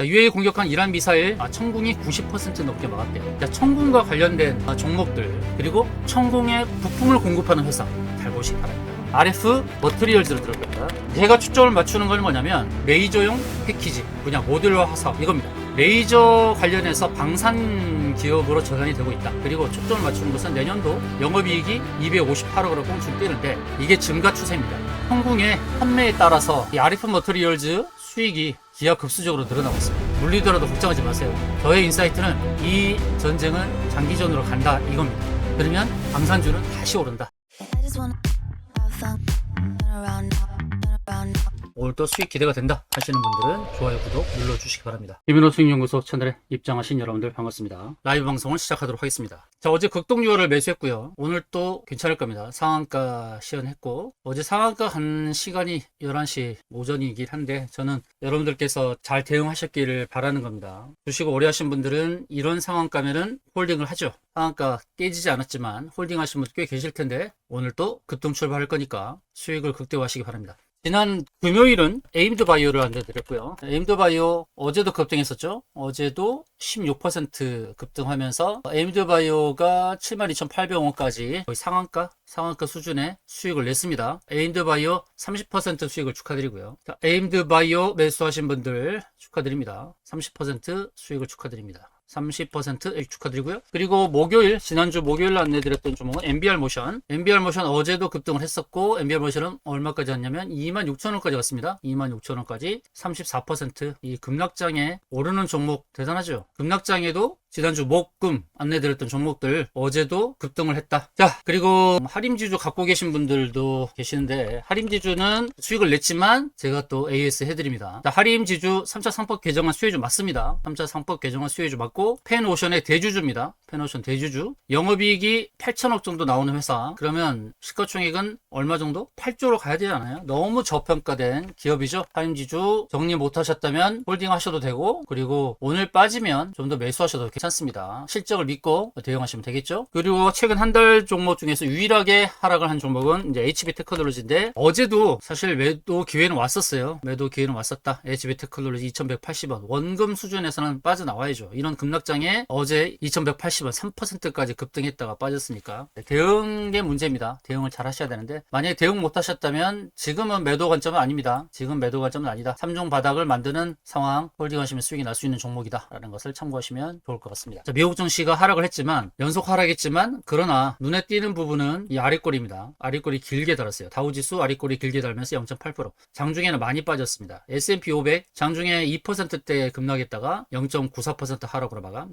UAE 공격한 이란 미사일 천궁이 90% 넘게 막았대요. 천궁과 관련된 종목들 그리고 천궁에 부품을 공급하는 회사 잘 보시기 바랍니다. RF 머트리얼즈로 들어갑니다. 제가 초점을 맞추는 건 뭐냐면 레이저용 패키지 분야 모듈화 사업 이겁니다. 레이저 관련해서 방산 기업으로 전환이 되고 있다. 그리고 초점을 맞추는 것은 내년도 영업이익이 258억으로 꽁충 뛰는데 이게 증가 추세입니다. 천궁의 판매에 따라서 이 RF 머트리얼즈 수익이 기하급수적으로 늘어나고 있습니다. 물리더라도 걱정하지 마세요. 저의 인사이트는 이 전쟁은 장기전으로 간다 이겁니다. 그러면 방산주는 다시 오른다. 오늘도 수익 기대가 된다 하시는 분들은 좋아요, 구독 눌러주시기 바랍니다. 이민호 수익연구소 채널에 입장하신 여러분들 반갑습니다. 라이브 방송을 시작하도록 하겠습니다. 자, 어제 극동유화를 매수했고요. 오늘 또 괜찮을 겁니다. 상한가 시연했고 어제 상한가 간 시간이 11시 오전이긴 한데 저는 여러분들께서 잘 대응하셨기를 바라는 겁니다. 주식을 오래 하신 분들은 이런 상한가면은 홀딩을 하죠. 상한가 깨지지 않았지만 홀딩 하신 분들 꽤 계실 텐데 오늘 또 급등 출발할 거니까 수익을 극대화하시기 바랍니다. 지난 금요일은 에임드 바이오를 안내드렸고요. 에임드 바이오 어제도 급등했었죠. 어제도 16% 급등하면서 에임드 바이오가 72,800원까지 거의 상한가 수준의 수익을 냈습니다. 에임드 바이오 30% 수익을 축하드리고요. 자, 에임드 바이오 매수하신 분들 축하드립니다. 30% 수익을 축하드립니다. 30% 축하드리고요. 그리고 목요일, 지난주 목요일 안내드렸던 종목은 MBR 모션. MBR 모션 어제도 급등을 했었고, MBR 모션은 얼마까지 왔냐면 26,000원까지 왔습니다. 26,000원까지 34%. 이 급락장에 오르는 종목 대단하죠. 급락장에도 지난주 목금 안내드렸던 종목들 어제도 급등을 했다. 자, 그리고 하림지주 갖고 계신 분들도 계시는데 하림지주는 수익을 냈지만 제가 또 AS 해드립니다. 자, 하림지주 3차 상법 개정안 수혜주 맞습니다. 3차 상법 개정안 수혜주 맞고 펜오션의 대주주입니다. 펜오션 대주주. 영업이익이 8천억 정도 나오는 회사. 그러면 시가총액은 얼마 정도? 8조로 가야 되지 않아요? 너무 저평가된 기업이죠. 하림지주 정리 못하셨다면 홀딩 하셔도 되고 그리고 오늘 빠지면 좀 더 매수하셔도 괜찮습니다. 실적을 믿고 대응하시면 되겠죠. 그리고 최근 한 달 종목 중에서 유일하게 하락을 한 종목은 이제 HB테크놀로지인데 어제도 사실 매도 기회는 왔었어요. 매도 기회는 왔었다. HB테크놀로지 2180원 원금 수준에서는 빠져나와야죠. 이런 급락장에 어제 2180원 3%까지 급등했다가 빠졌으니까 대응의 문제입니다. 대응을 잘 하셔야 되는데 만약에 대응 못 하셨다면 지금은 매도 관점은 아닙니다. 지금 매도 관점은 아니다. 3종 바닥을 만드는 상황 홀딩하시면 수익이 날 수 있는 종목이다 라는 것을 참고하시면 좋을 것 같습니다. 자, 미국 증시가 하락을 했지만 연속 하락했지만 그러나 눈에 띄는 부분은 이 아랫꼬리입니다. 아랫꼬리 길게 달았어요. 다우지수 아랫꼬리 길게 달면서 0.8%. 장중에는 많이 빠졌습니다. S&P 500 장중에 2%대 급락했다가 0.94% 하락으로 마감.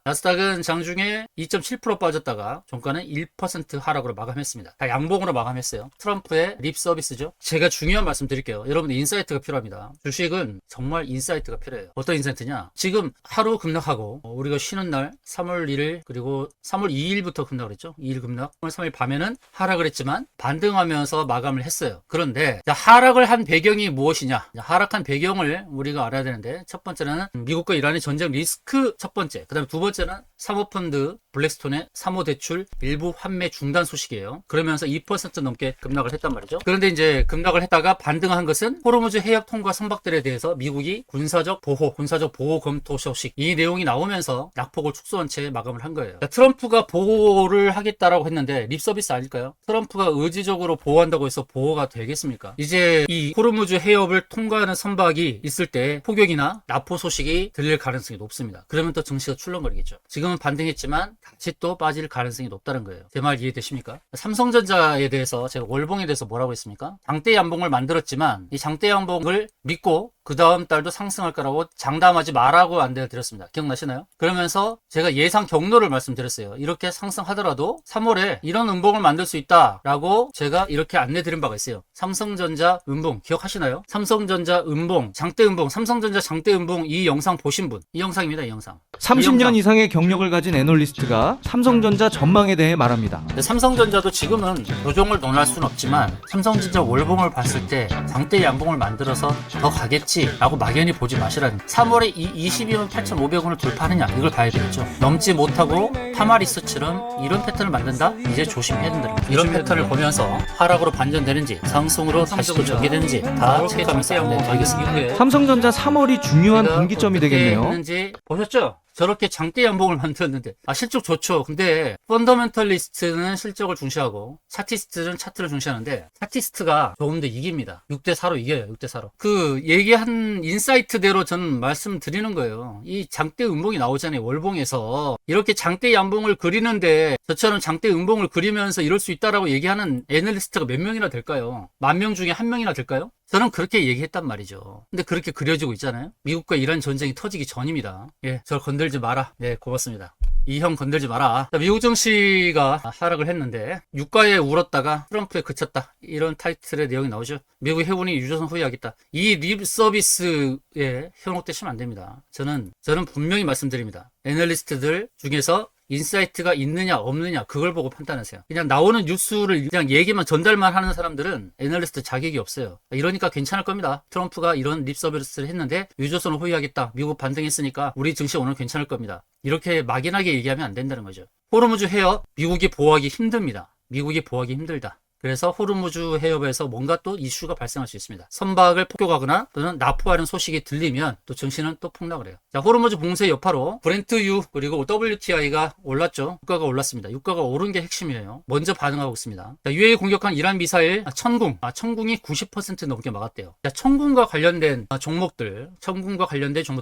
나스닥은 장중에 2.7% 빠졌다가 종가는 1% 하락으로 마감했습니다. 다 양봉으로 마감했어요. 트럼프의 립 서비스죠. 제가 중요한 말씀 드릴게요. 여러분들 인사이트가 필요합니다. 주식은 정말 인사이트가 필요해요. 어떤 인사이트냐? 지금 하루 급락하고 우리가 쉬는 날 3월 1일 그리고 3월 2일부터 급락을 했죠. 2일 급락. 3월 3일 밤에는 하락을 했지만 반등하면서 마감을 했어요. 그런데 하락을 한 배경이 무엇이냐? 하락한 배경을 우리가 알아야 되는데 첫 번째는 미국과 이란의 전쟁 리스크 첫 번째. 그 다음에 두 번째는 사모펀드 블랙스톤의 사모대출 일부 환매 중단 소식이에요. 그러면서 2% 넘게 급락을 했단 말이죠. 그런데 이제 급락을 했다가 반등한 것은 호르무즈 해협 통과 선박들에 대해서 미국이 군사적 보호 검토 소식 이 내용이 나오면서 낙폭을 축소한 채 마감을 한 거예요. 트럼프가 보호를 하겠다라고 했는데 립서비스 아닐까요? 트럼프가 의지적으로 보호한다고 해서 보호가 되겠습니까? 이제 이 호르무즈 해협을 통과하는 선박이 있을 때 폭격이나 납포 소식이 들릴 가능성이 높습니다. 그러면 또 증시가 출렁거리겠죠. 지금은 반등했지만 다시 또 빠질 가능성이 높다는 거예요. 제 말 이해되십니까? 삼성전자에 대해서 제가 월봉에 대해서 뭐라고 했습니까? 장대 양봉을 만들었지만 이 장대 양봉을 믿고 그 다음 달도 상승할 거라고 장담하지 말라고 안내드렸습니다. 기억나시나요? 그러면서 제가 예상 경로를 말씀드렸어요. 이렇게 상승하더라도 3월에 이런 음봉을 만들 수 있다라고 제가 이렇게 안내드린 바가 있어요. 삼성전자 음봉 기억하시나요? 삼성전자 음봉, 장대 음봉, 삼성전자 장대 음봉 이 영상 보신 분, 이 영상입니다. 이 영상. 30년 이상의 경력을 가진 애널리스트가 삼성전자 전망에 대해 말합니다. 삼성전자도 지금은 조정을 논할 수는 없지만 삼성전자 월봉을 봤을 때 장대 양봉을 만들어서 더 가겠지 라고 막연히 보지 마시라는 3월에 이 22만 8,500원을 돌파하느냐 이걸 봐야 되겠죠. 넘지 못하고 파마리스처럼 이런 패턴을 만든다? 이제 조심해야 된다. 이런 패턴을 보면서 하락으로 반전되는지 상승으로 다시 또 전개되는지 다 체크하면서 알려드리겠습니다. 삼성전자 3월이 중요한 분기점이 되겠네요. 했는지 보셨죠? 저렇게 장대 양봉을 만들었는데 실적 좋죠. 근데 펀더멘털리스트는 실적을 중시하고 차티스트는 차트를 중시하는데 차티스트가 조금 더 이깁니다. 6대4로 이겨요. 6대4로. 그 얘기한 인사이트대로 저는 말씀드리는 거예요. 이 장대 음봉이 나오잖아요. 월봉에서 이렇게 장대 양봉을 그리는데 저처럼 장대 음봉을 그리면서 이럴 수 있다라고 얘기하는 애널리스트가 몇 명이나 될까요? 10,000명 중에 1명이나 될까요? 저는 그렇게 얘기했단 말이죠. 근데 그렇게 그려지고 있잖아요. 미국과 이란 전쟁이 터지기 전입니다. 예, 저를 건들지 마라. 네, 고맙습니다. 이 형 건들지 마라. 자, 미국 증시가 하락을 했는데 유가에 울었다가 트럼프에 그쳤다. 이런 타이틀의 내용이 나오죠. 미국 해군이 유조선 후위하겠다. 이 립 서비스에 현혹되시면 안 됩니다. 저는 분명히 말씀드립니다. 애널리스트들 중에서 인사이트가 있느냐 없느냐 그걸 보고 판단하세요. 그냥 나오는 뉴스를 그냥 얘기만 전달만 하는 사람들은 애널리스트 자격이 없어요. 이러니까 괜찮을 겁니다. 트럼프가 이런 립 서비스를 했는데 유조선을 호위하겠다. 미국 반등했으니까 우리 증시 오늘 괜찮을 겁니다. 이렇게 막연하게 얘기하면 안 된다는 거죠. 호르무즈 해협 미국이 보호하기 힘듭니다. 미국이 보호하기 힘들다. 그래서 호르무즈 해협에서 뭔가 또 이슈가 발생할 수 있습니다. 선박을 폭격하거나 또는 납포하는 소식이 들리면 또 증시는 또 폭락을 해요. 자, 호르무즈 봉쇄 여파로 브렌트유 그리고 WTI가 올랐죠. 유가가 올랐습니다. 유가가 오른 게 핵심이에요. 먼저 반응하고 있습니다. 자, UAE 공격한 이란 미사일 천궁이 90% 넘게 막았대요. 자, 천궁과 관련된 종목들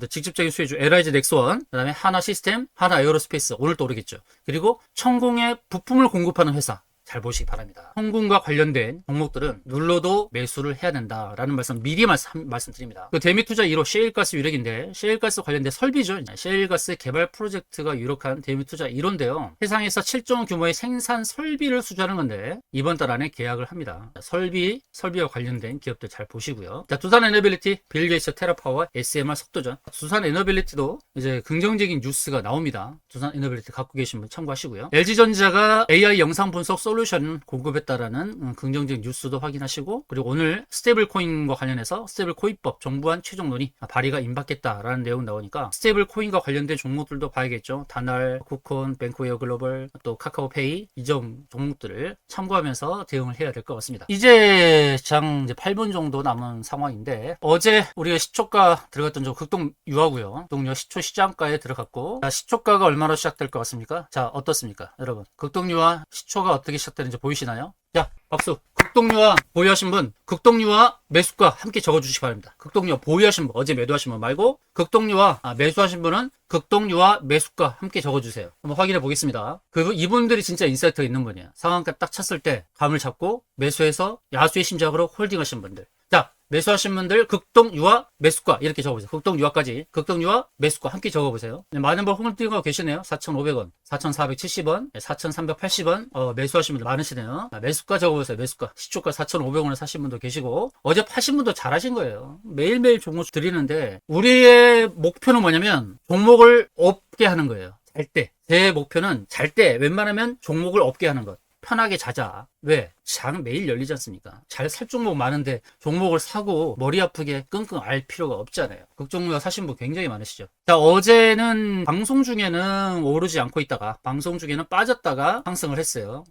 직접적인 수혜주 LIG 넥스원, 그다음에 하나 시스템, 하나 에어로스페이스 오늘 또 오르겠죠. 그리고 천궁에 부품을 공급하는 회사 잘 보시기 바랍니다. 천궁과 관련된 종목들은 눌러도 매수를 해야 된다라는 말씀 미리 말씀드립니다. 그 대미투자 1호 셰일가스 유력인데 셰일가스 관련된 설비죠. 셰일가스 개발 프로젝트가 유력한 대미투자 1호인데요. 세상에서 7조 원 규모의 생산 설비를 수주하는 건데 이번 달 안에 계약을 합니다. 설비와 관련된 기업들 잘 보시고요. 자, 두산 에너빌리티, 빌 게이츠 테라파워, SMR 속도전. 두산 에너빌리티도 이제 긍정적인 뉴스가 나옵니다. 두산 에너빌리티 갖고 계신 분 참고하시고요. LG전자가 AI 영상 분석 솔루션 공급했다라는 긍정적인 뉴스도 확인하시고, 그리고 오늘 스테이블 코인과 관련해서 스테이블 코인법 정부안 최종 논의 발의가 임박했다라는 내용 나오니까 스테이블 코인과 관련된 종목들도 봐야겠죠. 다날, 쿠콘, 뱅크웨어 글로벌, 또 카카오페이 이 종목들을 참고하면서 대응을 해야 될 것 같습니다. 이제 장 8분 정도 남은 상황인데 어제 우리가 시초가 들어갔던 저 극동 유화고요. 극동 유화 시초 시장가에 들어갔고, 자, 시초가가 얼마로 시작될 것 같습니까? 자, 어떻습니까, 여러분? 극동 유화 시초가 어떻게 시작되는지 보이시나요? 자, 박수. 극동유화 보유하신 분, 극동유화 매수가 함께 적어주시기 바랍니다. 극동유화 보유하신 분, 어제 매도하신 분 말고 극동유화 매수하신 분은 극동유화 매수가 함께 적어주세요. 한번 확인해 보겠습니다. 이분들이 진짜 인사이트가 있는 분이에요. 상한가 딱 쳤을 때 감을 잡고 매수해서 야수의 심작으로 홀딩하신 분들. 자, 매수하신 분들 극동유화 매수가 이렇게 적어보세요. 극동유화까지 극동유화 매수가 함께 적어보세요. 많은 분 홀딩하고 계시네요. 4,500원, 4,470원, 4,380원 매수하신 분들 많으시네요. 매수가 적어보세요. 매수가 시초가 4,500원에 사신 분도 계시고 어제 파신 분도 잘하신 거예요. 매일매일 종목 드리는데 우리의 목표는 뭐냐면 종목을 없게 하는 거예요. 잘 때. 제 목표는 잘 때 웬만하면 종목을 없게 하는 것. 편하게 자자. 왜? 장 매일 열리지 않습니까? 잘 살 종목 많은데 종목을 사고 머리 아프게 끙끙 앓을 필요가 없잖아요. 극종류가 사신 분 굉장히 많으시죠. 자, 어제는 방송 중에는 오르지 않고 있다가 방송 중에는 빠졌다가 상승을 했어요.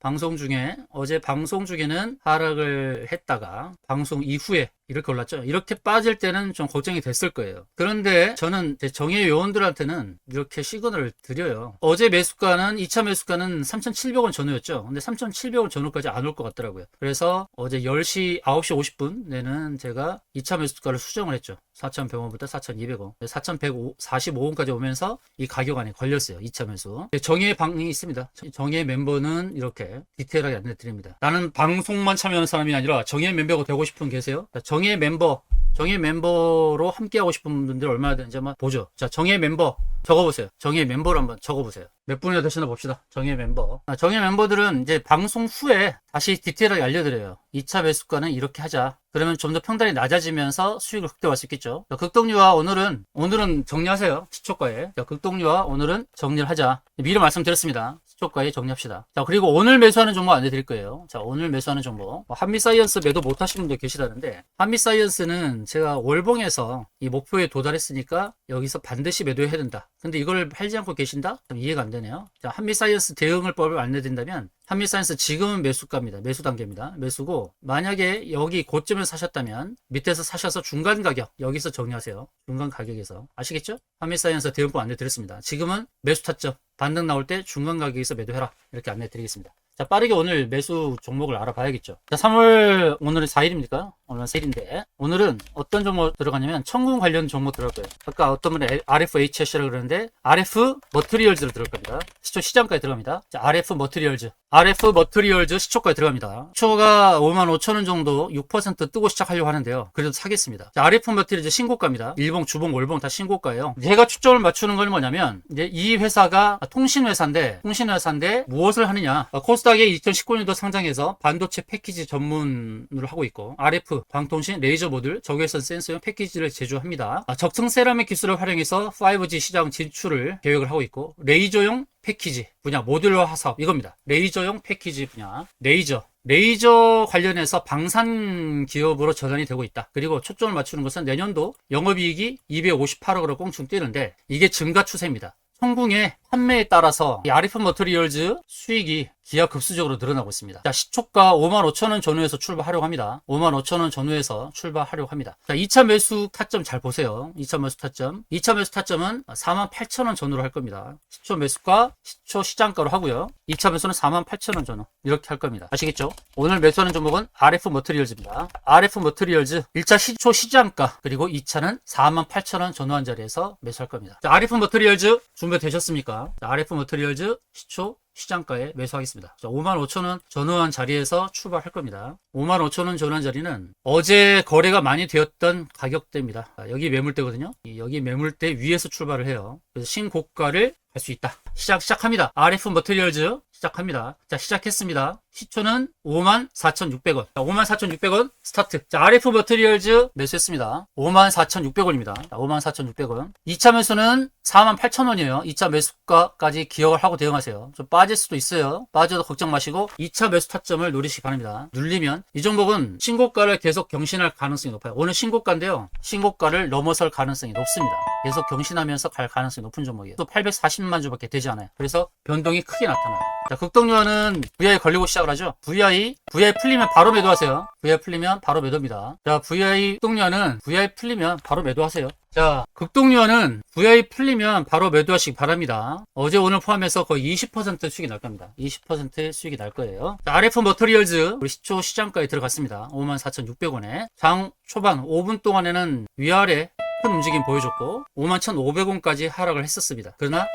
어제 방송 중에는 하락을 했다가 방송 이후에 이렇게 올랐죠. 이렇게 빠질 때는 좀 걱정이 됐을 거예요. 그런데 저는 제 정예 요원들한테는 이렇게 시그널을 드려요. 어제 매수가는 2차 매수가는 3,700원 전후였죠. 근데 3,700원 전후까지 안 올 것 같더라고요. 그래서 어제 9시 9시50분에는 제가 2차 매수가를 수정을 했죠. 4,100원부터 4,200원, 4,145원까지 오면서 이 가격 안에 걸렸어요. 2차 매수. 정예 방이 있습니다. 정예 멤버는 이렇게 디테일하게 안내드립니다. 나는 방송만 참여하는 사람이 아니라 정예 멤버가 되고 싶은 분 계세요? 자, 정예 멤버로 함께하고 싶은 분들 얼마나 되는지 한번 보죠. 자, 정예 멤버 적어보세요. 정예 멤버를 한번 적어보세요. 몇 분이나 되시나 봅시다. 정예 멤버. 정예 멤버들은 이제 방송 후에 다시 디테일하게 알려드려요. 2차 매수가는 이렇게 하자. 그러면 좀 더 평단이 낮아지면서 수익을 극대화할 수 있겠죠. 자, 극동유화 오늘은 정리하세요. 시초가에. 자, 극동유화 오늘은 정리를 하자. 미리 말씀드렸습니다. 시초가에 정리합시다. 자, 그리고 오늘 매수하는 종목 안내드릴 거예요. 자, 오늘 매수하는 종목. 한미사이언스 매도 못 하시는 분들 계시다는데, 한미사이언스는 제가 월봉에서 이 목표에 도달했으니까 여기서 반드시 매도해야 된다. 근데 이걸 팔지 않고 계신다? 좀 이해가 안 되네요. 자, 한미사이언스 대응을법을 안내드린다면, 한미사이언스 지금은 매수가입니다. 매수 단계입니다. 매수고, 만약에 여기 고점을 사셨다면 밑에서 사셔서 중간 가격 여기서 정리하세요. 중간 가격에서. 아시겠죠? 한미사이언스 대응법 안내 드렸습니다. 지금은 매수 타점 반등 나올 때 중간 가격에서 매도해라. 이렇게 안내 드리겠습니다. 자, 빠르게 오늘 매수 종목을 알아봐야겠죠. 자, 3월 오늘은 4일입니까? 오늘은 4일인데 오늘은 어떤 종목 들어가냐면 청군 관련 종목 들어갈 거예요. 아까 어떤 분이 RFHS라고 그러는데 RF 머트리얼즈로 들어갈 겁니다. 시초 시장가에 들어갑니다. 자, RF 머트리얼즈 시초가에 들어갑니다. 시초가 55,000원 정도 6% 뜨고 시작하려고 하는데요. 그래도 사겠습니다. 자, RF 머트리얼즈 신고가입니다. 일봉, 주봉, 월봉 다 신고가예요. 제가 초점을 맞추는 건 뭐냐면 이제 이 회사가 통신회사인데 무엇을 하느냐? 코스닥에 2019년도 상장해서 반도체 패키지 전문으로 하고 있고 RF 방통신 레이저 모듈 적외선 센서용 패키지를 제조합니다. 적층 세라믹 기술을 활용해서 5G 시장 진출을 계획을 하고 있고 레이저용 패키지 분야 모듈화 사업 이겁니다. 레이저용 패키지 분야 레이저 관련해서 방산 기업으로 전환이 되고 있다. 그리고 초점을 맞추는 것은 내년도 영업이익이 258억으로 꽁충 뛰는데 이게 증가 추세입니다. 성공의 판매에 따라서 이 RF 머트리얼즈 수익이 기하급수적으로 늘어나고 있습니다. 자, 시초가 55,000원 전후에서 출발하려고 합니다. 55,000원 전후에서 출발하려고 합니다. 자, 2차 매수 타점 잘 보세요. 2차 매수 타점은 48,000원 전후로 할 겁니다. 시초 매수가 시초 시장가로 하고요. 2차 매수는 48,000원 전후 이렇게 할 겁니다. 아시겠죠? 오늘 매수하는 종목은 RF 머트리얼즈입니다. RF 머트리얼즈 1차 시초 시장가 그리고 2차는 48,000원 전후한 자리에서 매수할 겁니다. 자, RF 머트리얼즈 준비되셨습니까? 자, RF 머트리얼즈 시초 시장가에 매수하겠습니다. 자, 55,000원 전후한 자리에서 출발할 겁니다. 55,000원 전후한 자리는 어제 거래가 많이 되었던 가격대입니다. 자, 여기 매물대거든요. 여기 매물대 위에서 출발을 해요. 그래서 신고가를 갈 수 있다. 시작합니다. RF 머트리얼즈 시작합니다. 자, 시작했습니다. 시초는 54,600원. 자, 54,600원 스타트. 자, RF 머트리얼즈 매수했습니다. 54,600원입니다. 자, 54,600원. 2차 매수는 48,000원이에요. 2차 매수가까지 기억을 하고 대응하세요. 좀 빠질 수도 있어요. 빠져도 걱정 마시고 2차 매수 타점을 노리시기 바랍니다. 눌리면 이 종목은 신고가를 계속 경신할 가능성이 높아요. 오늘 신고가인데요. 신고가를 넘어설 가능성이 높습니다. 계속 경신하면서 갈 가능성이 높은 종목이에요. 또 840만 주밖에 되지 않아요. 그래서 변동이 크게 나타나요. 자, 극동유화는 VI 걸리고 시작을 하죠. VI 풀리면 바로 매도하세요. VI 풀리면 바로 매도입니다. 자, 극동유화는 VI 풀리면 바로 매도하세요. 자, 극동유화는 VI 풀리면 바로 매도하시기 바랍니다. 어제 오늘 포함해서 거의 20% 수익이 날 겁니다. 20% 수익이 날 거예요. 자, RF 머트리얼즈 우리 시초 시장가에 들어갔습니다. 54,600원에 장 초반 5분 동안에는 위아래 큰 움직임 보여줬고 51,500원까지 하락을 했었습니다. 그러나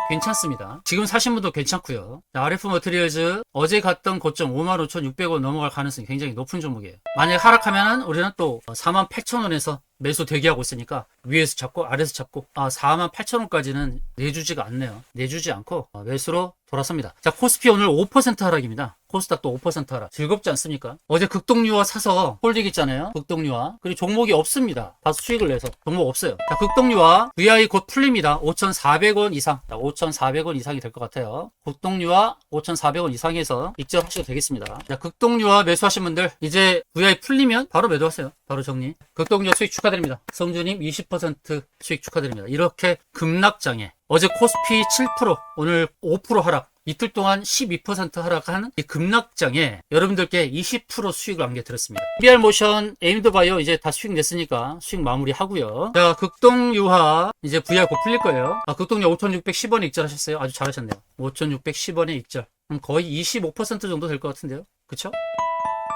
괜찮습니다. 지금 사신 분도 괜찮고요. RF 머트리얼즈 어제 갔던 고점 55,600원 넘어갈 가능성이 굉장히 높은 종목이에요. 만약에 하락하면은 우리는 또 48,000원에서 매수 대기하고 있으니까 위에서 잡고 아래에서 잡고 48,000원까지는 내주지가 않네요. 내주지 않고 매수로 돌아섭니다. 자, 코스피 오늘 5% 하락입니다. 코스닥도 5% 하락. 즐겁지 않습니까? 어제 극동유화 사서 홀딩 있잖아요. 극동유화. 그리고 종목이 없습니다. 다 수익을 내서 종목 없어요. 자, 극동유화 VI 곧 풀립니다. 5,400원 이상. 자, 5,400원 이상이 될 것 같아요. 극동유화 5,400원 이상에서 익절하셔도 되겠습니다. 자, 극동유화 매수하신 분들 이제 VI 풀리면 바로 매도하세요. 바로 정리. 극동유화 수익 축하드립니다. 성주님 20% 수익 축하드립니다. 이렇게 급락장에 어제 코스피 7%, 오늘 5% 하락, 이틀 동안 12% 하락한 이 급락장에 여러분들께 20% 수익을 안겨드렸습니다. BR모션, 에임드바이오 이제 다 수익 냈으니까 수익 마무리 하고요. 자, 극동유화 이제 VR 곧 풀릴 거예요. 극동유화 5,610원에 익절하셨어요. 아주 잘하셨네요. 5,610원에 익절. 거의 25% 정도 될 것 같은데요. 그쵸?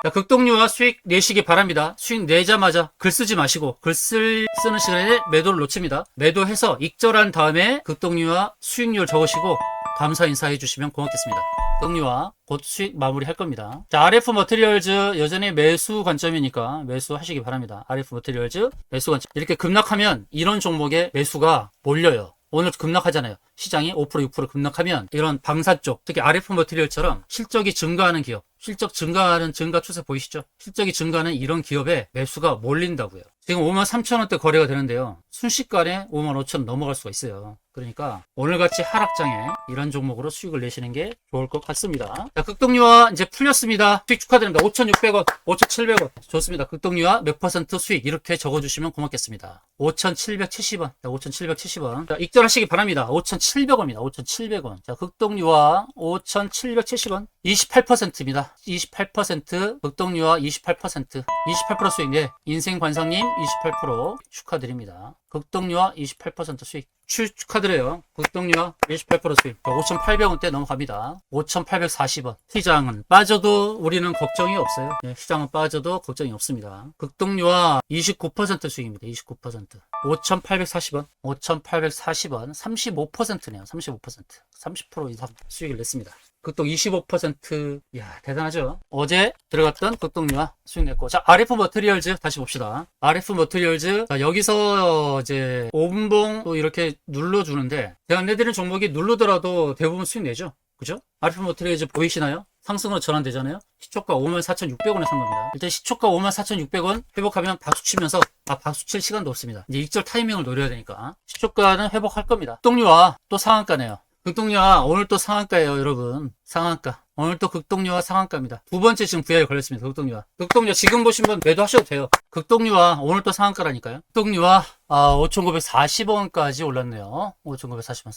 자, 극동유화 수익 내시기 바랍니다. 수익 내자마자 글 쓰지 마시고 쓰는 시간에 매도를 놓칩니다. 매도해서 익절한 다음에 극동유화 수익률 적으시고 감사 인사해 주시면 고맙겠습니다. 극동유화 곧 수익 마무리 할 겁니다. 자, RF 머트리얼즈 여전히 매수 관점이니까 매수하시기 바랍니다. RF 머트리얼즈 매수 관점. 이렇게 급락하면 이런 종목에 매수가 몰려요. 오늘 급락하잖아요. 시장이 5% 6% 급락하면 이런 방사 쪽, 특히 RF 머트리얼처럼 실적이 증가하는 기업, 실적 증가하는 증가 추세 보이시죠? 실적이 증가하는 이런 기업에 매수가 몰린다고요. 지금 53,000원대 거래가 되는데요. 순식간에 55,000원 넘어갈 수가 있어요. 그러니까 오늘같이 하락장에 이런 종목으로 수익을 내시는 게 좋을 것 같습니다. 자, 극동유화 이제 풀렸습니다. 수익 축하드립니다. 5,600원, 5,700원. 좋습니다. 극동유화 몇 퍼센트 수익 이렇게 적어주시면 고맙겠습니다. 5,770원. 자, 5,770원. 자, 익절하시기 바랍니다. 5,700원입니다. 5,700원. 자, 극동유화 5,770원. 28%입니다. 28%, 극동유화 28%, 28% 수익. 네, 인생관상님 28% 축하드립니다. 극동유화 28% 수익. 축하드려요. 극동유화 28% 수익. 5,800원대 넘어갑니다. 5,840원. 시장은 빠져도 우리는 걱정이 없어요. 네, 시장은 빠져도 걱정이 없습니다. 극동유화 29% 수익입니다. 29%. 5,840원. 5,840원. 35%네요. 35%. 30% 이상 수익을 냈습니다. 극동 25%. 이야, 대단하죠? 어제 들어갔던 극동유화 수익 냈고. 자, RF 머티리얼즈 다시 봅시다. RF 머티리얼즈. 자, 여기서 이제 5분봉 또 이렇게 눌러주는데, 제가 내드린 종목이 누르더라도 대부분 수익 내죠? 그죠? RF 머티리얼즈 보이시나요? 상승으로 전환되잖아요? 시초가 54,600원에 산 겁니다. 일단 시초가 54,600원 회복하면 박수 치면서, 박수 칠 시간도 없습니다. 이제 익절 타이밍을 노려야 되니까. 시초가는 회복할 겁니다. 극동유화 또 상한가네요. 극동유화 오늘 또 상한가예요, 여러분. 상한가. 오늘 또 극동유화 상한가입니다. 두 번째 지금 VI에 걸렸습니다. 극동유화. 극동유화 지금 보신 분 매도하셔도 돼요. 극동유화 오늘 또 상한가라니까요. 극동유화 5,940원까지 올랐네요. 5,940원.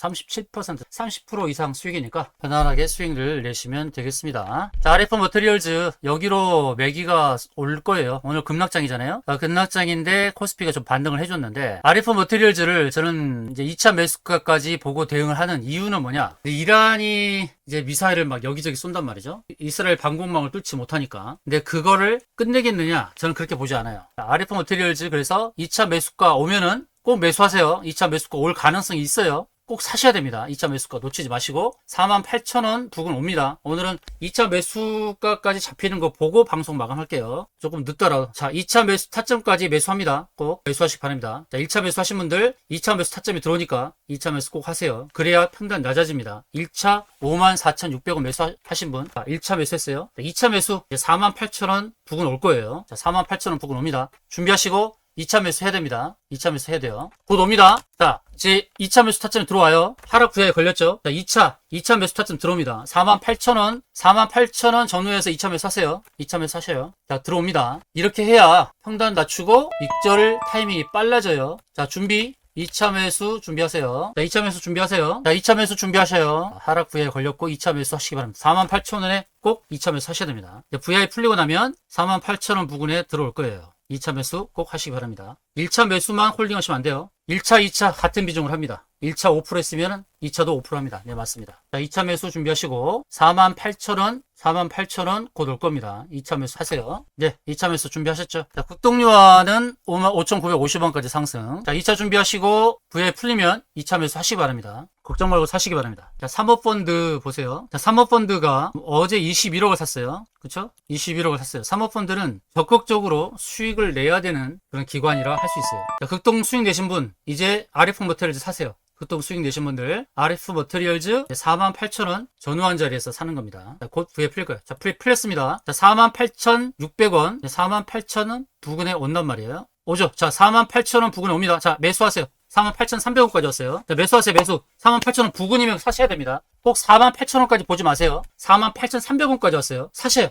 37%, 30% 이상 수익이니까 편안하게 수익을 내시면 되겠습니다. 자, RF 머티리얼즈 여기로 매기가 올 거예요. 오늘 급락장이잖아요. 급락장인데 코스피가 좀 반등을 해줬는데, RF 머티리얼즈를 저는 이제 2차 매수가까지 보고 대응을 하는 이유는 뭐냐? 이란이 이제 미사일을 막 여기저기 쏜단 말이죠. 이스라엘 방공망을 뚫지 못하니까. 근데 그거를 끝내겠느냐? 저는 그렇게 보지 않아요. RF 머티리얼즈 그래서 2차 매수가 오면은 꼭 매수하세요. 2차 매수가 올 가능성이 있어요. 꼭 사셔야 됩니다. 2차 매수가 놓치지 마시고 48,000원 부근 옵니다. 오늘은 2차 매수가까지 잡히는 거 보고 방송 마감할게요. 조금 늦더라도. 자, 2차 매수 타점까지 매수합니다. 꼭 매수하시기 바랍니다. 자, 1차 매수하신 분들 2차 매수 타점이 들어오니까 2차 매수 꼭 하세요. 그래야 평단 낮아집니다. 1차 54,600원 매수하신 분, 자, 1차 매수했어요. 자, 2차 매수 48,000원 부근 올 거예요. 자, 48,000원 부근 옵니다. 준비하시고 2차 매수 해야 됩니다. 2차 매수 해야 돼요. 곧 옵니다. 자, 이제 2차 매수 타점이 들어와요. 하락 구야에 걸렸죠? 자, 2차 매수 타점 들어옵니다. 48,000원, 48,000원 전후에서 2차 매수 하세요. 2차 매수 하셔요. 자, 들어옵니다. 이렇게 해야 평단 낮추고 익절 타이밍이 빨라져요. 자, 준비. 2차 매수 준비하세요. 자, 2차 매수 준비하세요. 자, 2차 매수 준비하셔요. 하락 VI 걸렸고 2차 매수 하시기 바랍니다. 48,000원에 꼭 2차 매수 하셔야 됩니다. VI 풀리고 나면 48,000원 부근에 들어올 거예요. 2차 매수 꼭 하시기 바랍니다. 1차 매수만 홀딩 하시면 안 돼요. 1차, 2차 같은 비중을 합니다. 1차 5% 했으면 2차도 5% 합니다. 네, 맞습니다. 자, 2차 매수 준비하시고 48,000원, 48,000원 곧 올 겁니다. 2차 매수 하세요. 네, 2차 매수 준비하셨죠? 자, 극동유화는 55,950원까지 상승. 자, 2차 준비하시고 VI 풀리면 2차 매수 하시기 바랍니다. 걱정 말고 사시기 바랍니다. 자, 사모펀드 보세요. 자, 사모펀드가 어제 21억을 샀어요. 그쵸? 21억을 샀어요. 사모펀드는 적극적으로 수익을 내야 되는 그런 기관이라 할 수 있어요. 자, 극동 수익 내신 분, 이제 RF 머티리얼즈 사세요. 극동 수익 내신 분들, RF 머티리얼즈 48,000원 전후한 자리에서 사는 겁니다. 자, 곧 VI 풀릴 거예요. 자, 풀렸습니다. 자, 48,600원, 48,000원 부근에 온단 말이에요. 오죠? 자, 48,000원 부근에 옵니다. 자, 매수하세요. 48,300원까지 왔어요. 자, 매수하세요, 매수. 48,000원 부근이면 사셔야 됩니다. 꼭 48,000원까지 보지 마세요. 48,300원까지 왔어요. 사세요.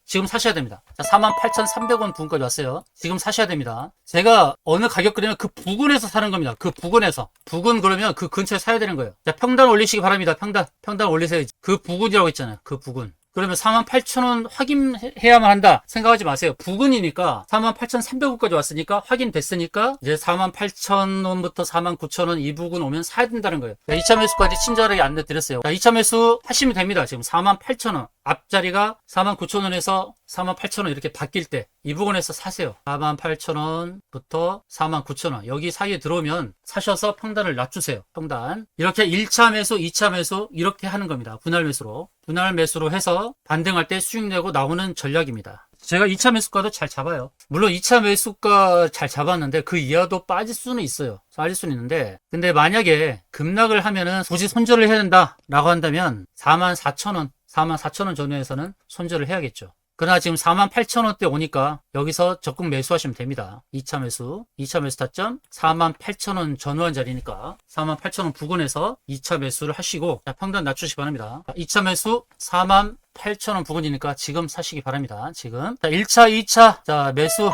지금 사셔야 됩니다. 자, 48,300원 부근까지 왔어요. 지금 사셔야 됩니다. 제가 어느 가격 그러면 그 부근에서 사는 겁니다. 그 부근에서. 부근 그러면 그 근처에 사야 되는 거예요. 자, 평단 올리시기 바랍니다. 평단 올리세요. 그 부근이라고 있잖아요. 그 부근. 그러면 48,000원 확인해야만 한다 생각하지 마세요. 부근이니까 48,300원까지 왔으니까 확인됐으니까 이제 48,000원부터 49,000원 이 부근 오면 사야 된다는 거예요. 자, 2차 매수까지 친절하게 안내드렸어요. 자, 2차 매수 하시면 됩니다. 지금 48,000원 앞자리가 49,000원에서 48,000원 이렇게 바뀔 때 이 부분에서 사세요. 48,000원부터 49,000원 여기 사이에 들어오면 사셔서 평단을 낮추세요. 평단 이렇게 1차 매수 2차 매수 이렇게 하는 겁니다. 분할 매수로 해서 반등할 때 수익 내고 나오는 전략입니다. 제가 2차 매수가도 잘 잡아요. 물론 2차 매수가 잘 잡았는데 그 이하도 빠질 수는 있어요. 빠질 수는 있는데 근데 만약에 급락을 하면은 굳이 손절을 해야 된다 라고 한다면 44,000원 전후에서는 손절을 해야겠죠. 그러나 지금 48,000원대 오니까 여기서 적극 매수하시면 됩니다. 2차 매수 타점 48,000원 전후한 자리니까 48,000원 부근에서 2차 매수를 하시고, 자, 평단 낮추시기 바랍니다. 2차 매수 48,000원 부근이니까 지금 사시기 바랍니다. 지금. 자, 1차, 2차, 자, 매수,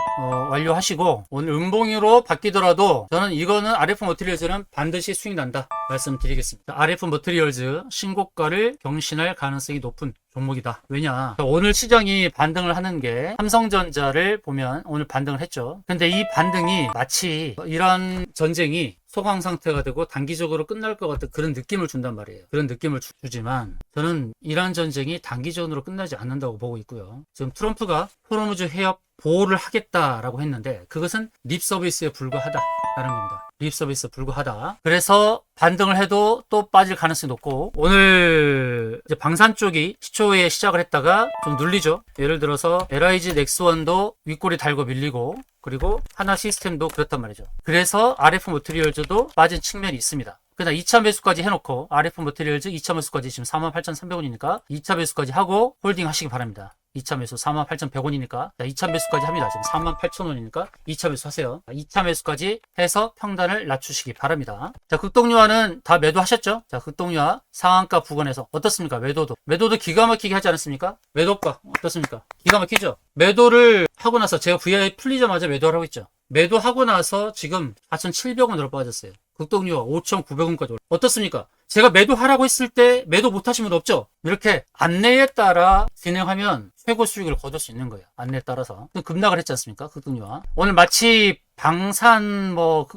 완료하시고, 오늘 음봉으로 바뀌더라도 저는 이거는 RF 머티리얼즈는 반드시 수익 난다 말씀드리겠습니다. RF 머티리얼즈 신고가를 경신할 가능성이 높은 종목이다. 왜냐? 오늘 시장이 반등을 하는 게 삼성전자를 보면 오늘 반등을 했죠. 근데 이 반등이 마치 이런 전쟁이 소강 상태가 되고 단기적으로 끝날 것 같은 그런 느낌을 준단 말이에요. 그런 느낌을 주지만 저는 이란 전쟁이 단기적으로 끝나지 않는다고 보고 있고요. 지금 트럼프가 호르무즈 해협 보호를 하겠다라고 했는데 그것은 립 서비스에 불과하다라는 겁니다. 립 서비스에 불과하다. 그래서 반등을 해도 또 빠질 가능성이 높고, 오늘 이제 방산 쪽이 시초에 시작을 했다가 좀 눌리죠. 예를 들어서 LIG 넥스원도 윗골이 달고 밀리고, 그리고 하나 시스템도 그렇단 말이죠. 그래서 RF 머티리얼즈도 빠진 측면이 있습니다. 그냥 2차 매수까지 해놓고 RF 머티리얼즈 2차 매수까지 지금 48,300원이니까 2차 매수까지 하고 홀딩 하시기 바랍니다. 2차 매수 48,100원이니까 2차 매수까지 합니다. 지금 48,000원이니까 2차 매수 하세요. 2차 매수까지 해서 평단을 낮추시기 바랍니다. 자, 극동유화는 다 매도하셨죠? 자, 극동유화 상한가 부근에서 어떻습니까? 매도도 기가 막히게 하지 않았습니까? 매도가 어떻습니까? 기가 막히죠? 매도를 하고 나서 제가 VI 풀리자마자 매도하라고 했죠. 매도하고 나서 지금 4,700원으로 빠졌어요. 극동유화 5,900원까지 어떻습니까? 제가 매도하라고 했을 때 매도 못하시면 없죠? 이렇게 안내에 따라 진행하면 최고 수익을 거둘 수 있는 거예요. 안내에 따라서. 급락을 했지 않습니까? 극동유화. 오늘 마치 방산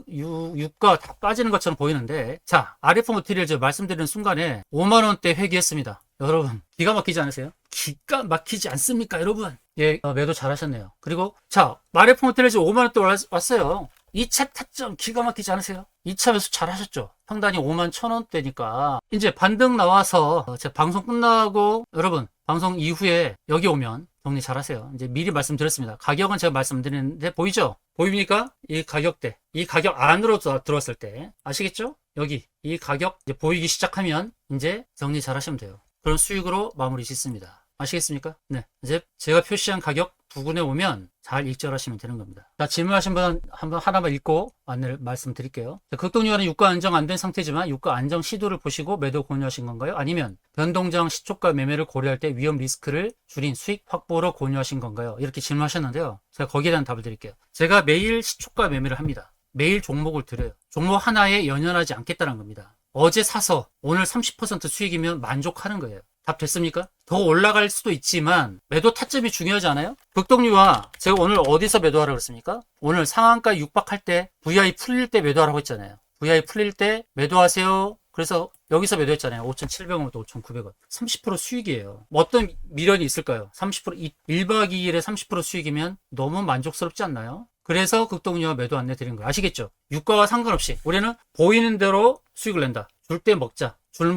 유가 다 빠지는 것처럼 보이는데, 자, RF 머티리얼즈 말씀드리는 순간에 5만원대 회귀했습니다. 여러분, 기가 막히지 않으세요? 기가 막히지 않습니까, 여러분? 예, 매도 잘 하셨네요. 그리고, 자, RF 머티리얼즈 5만원대 왔어요. 2차 타점 기가 막히지 않으세요? 2차 매수 잘 하셨죠? 평단이 51,000원대니까. 이제 반등 나와서, 제 방송 끝나고, 여러분, 방송 이후에 여기 오면 정리 잘 하세요. 이제 미리 말씀드렸습니다. 가격은 제가 말씀드리는데 보이죠? 보입니까? 이 가격대. 이 가격 안으로 들어왔을 때. 아시겠죠? 여기. 이 가격 이제 보이기 시작하면 이제 정리 잘 하시면 돼요. 그런 수익으로 마무리 짓습니다. 아시겠습니까? 네. 이제 제가 표시한 가격 부근에 오면 잘 익절하시면 되는 겁니다. 자, 질문하신 분 한번 하나만 읽고 안내를 말씀드릴게요. 극동유화는 유가 안정 안 된 상태지만 유가 안정 시도를 보시고 매도 권유하신 건가요? 아니면 변동장 시초가 매매를 고려할 때 위험 리스크를 줄인 수익 확보로 권유하신 건가요? 이렇게 질문하셨는데요. 제가 거기에 대한 답을 드릴게요. 제가 매일 시초가 매매를 합니다. 매일 종목을 드려요. 종목 하나에 연연하지 않겠다는 겁니다. 어제 사서 오늘 30% 수익이면 만족하는 거예요. 답 됐습니까? 더 올라갈 수도 있지만 매도 타점이 중요하지 않아요? 극동유화 제가 오늘 어디서 매도하라고 했습니까? 오늘 상한가 육박할 때 VI 풀릴 때 매도하라고 했잖아요. VI 풀릴 때 매도하세요. 그래서 여기서 매도했잖아요. 5,700원부터 5,900원. 30% 수익이에요. 어떤 미련이 있을까요? 30% 1박 2일에 30% 수익이면 너무 만족스럽지 않나요? 그래서 극동유화 매도 안내 드린 거예요. 아시겠죠? 유가와 상관없이 우리는 보이는 대로 수익을 낸다. 줄 때 먹자. 줄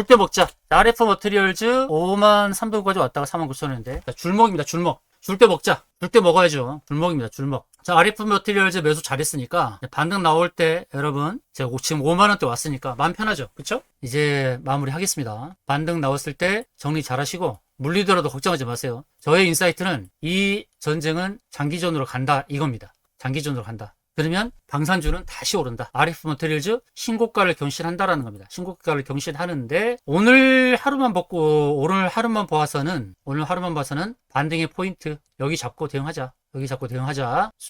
때 먹자. RF 머티리얼즈 53,000원까지 왔다가 49,000원인데 줄먹입니다. 줄먹. 줄 때 먹자. 줄 때 먹어야죠. 줄먹입니다. 줄먹. 자, RF 머티리얼즈 매수 잘했으니까 반등 나올 때 여러분 제가 지금 5만원대 왔으니까 마음 편하죠. 그쵸? 이제 마무리 하겠습니다. 반등 나왔을 때 정리 잘 하시고 물리더라도 걱정하지 마세요. 저의 인사이트는 이 전쟁은 장기전으로 간다 이겁니다. 장기전으로 간다. 그러면 방산주는 다시 오른다. RF 머티리얼즈 신고가를 경신한다라는 겁니다. 신고가를 경신하는데 오늘 하루만 봐서는 반등의 포인트 여기 잡고 대응하자.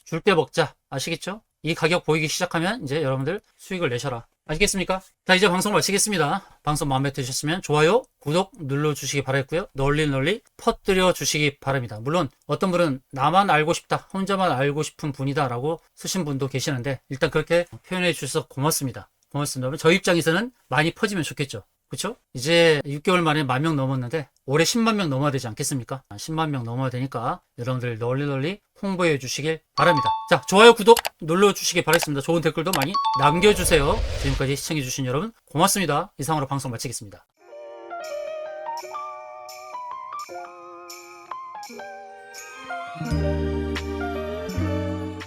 줄 때 먹자. 아시겠죠? 이 가격 보이기 시작하면 이제 여러분들 수익을 내셔라. 아시겠습니까? 자, 이제 방송 마치겠습니다. 방송 마음에 드셨으면 좋아요, 구독 눌러주시기 바라겠고요. 널리 퍼뜨려 주시기 바랍니다. 물론 어떤 분은 나만 알고 싶다, 혼자만 알고 싶은 분이다 라고 쓰신 분도 계시는데 일단 그렇게 표현해 주셔서 고맙습니다. 저희 입장에서는 많이 퍼지면 좋겠죠. 그쵸? 이제 6개월 만에 10,000명 넘었는데 올해 10만 명 넘어야 되지 않겠습니까? 10만 명 넘어야 되니까 여러분들 널리 홍보해 주시길 바랍니다. 자, 좋아요, 구독 눌러주시기 바라겠습니다. 좋은 댓글도 많이 남겨주세요. 지금까지 시청해 주신 여러분 고맙습니다. 이상으로 방송 마치겠습니다.